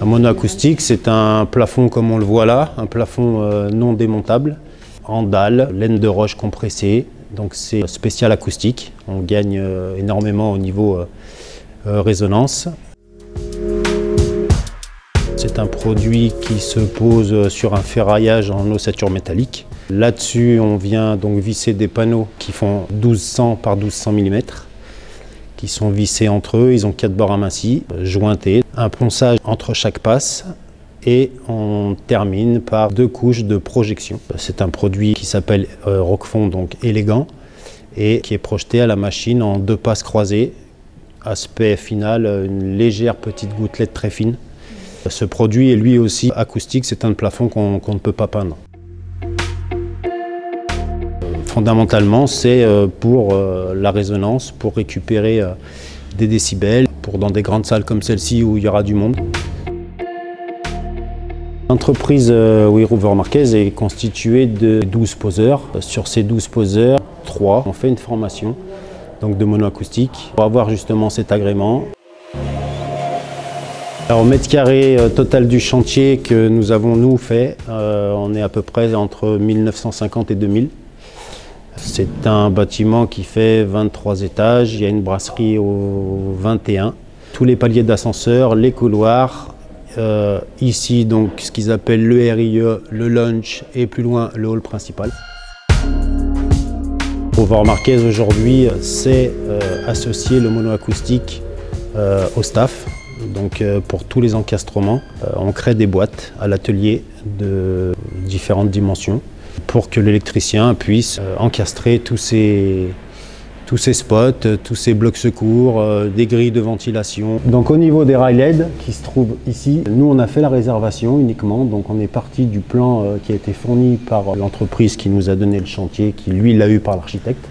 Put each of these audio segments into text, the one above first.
Un monoacoustique, c'est un plafond comme on le voit là, un plafond non démontable, en dalle, laine de roche compressée, donc c'est spécial acoustique. On gagne énormément au niveau résonance. C'est un produit qui se pose sur un ferraillage en ossature métallique. Là-dessus, on vient donc visser des panneaux qui font 1200 par 1200 mm, qui sont vissés entre eux. Ils ont 4 bords amincis, jointés, un ponçage entre chaque passe et on termine par 2 couches de projection. C'est un produit qui s'appelle Roquefort, donc élégant, et qui est projeté à la machine en 2 passes croisées. Aspect final, une légère petite gouttelette très fine. Ce produit est lui aussi acoustique, c'est un plafond qu'on ne peut pas peindre. Fondamentalement, c'est pour la résonance, pour récupérer des décibels, dans des grandes salles comme celle-ci où il y aura du monde. L'entreprise Werover Marquez est constituée de 12 poseurs. Sur ces 12 poseurs, 3 ont fait une formation donc de monoacoustique pour avoir justement cet agrément. Alors, au mètre carré total du chantier que nous avons nous fait, on est à peu près entre 1950 et 2000. C'est un bâtiment qui fait 23 étages, il y a une brasserie au 21. Tous les paliers d'ascenseur, les couloirs, ici donc ce qu'ils appellent le RIE, le lunch et plus loin le hall principal. Werover Marquez aujourd'hui c'est associer le monoacoustique au staff. Donc pour tous les encastrements, on crée des boîtes à l'atelier de différentes dimensions pour que l'électricien puisse encastrer tous ces spots, tous ces blocs secours, des grilles de ventilation. Donc au niveau des rails LED qui se trouvent ici, nous on a fait la réservation uniquement, donc on est parti du plan qui a été fourni par l'entreprise qui nous a donné le chantier, qui lui l'a eu par l'architecte.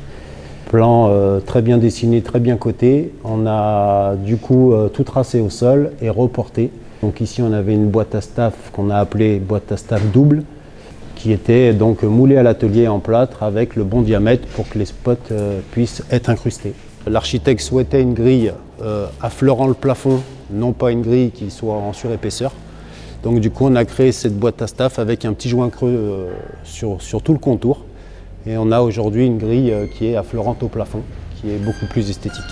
Plan très bien dessiné, très bien coté. On a du coup tout tracé au sol et reporté. Donc ici on avait une boîte à staff qu'on a appelée boîte à staff double, qui était donc moulée à l'atelier en plâtre avec le bon diamètre pour que les spots puissent être incrustés. L'architecte souhaitait une grille affleurant le plafond, non pas une grille qui soit en surépaisseur. Donc du coup on a créé cette boîte à staff avec un petit joint creux sur tout le contour. Et on a aujourd'hui une grille qui est affleurante au plafond, qui est beaucoup plus esthétique.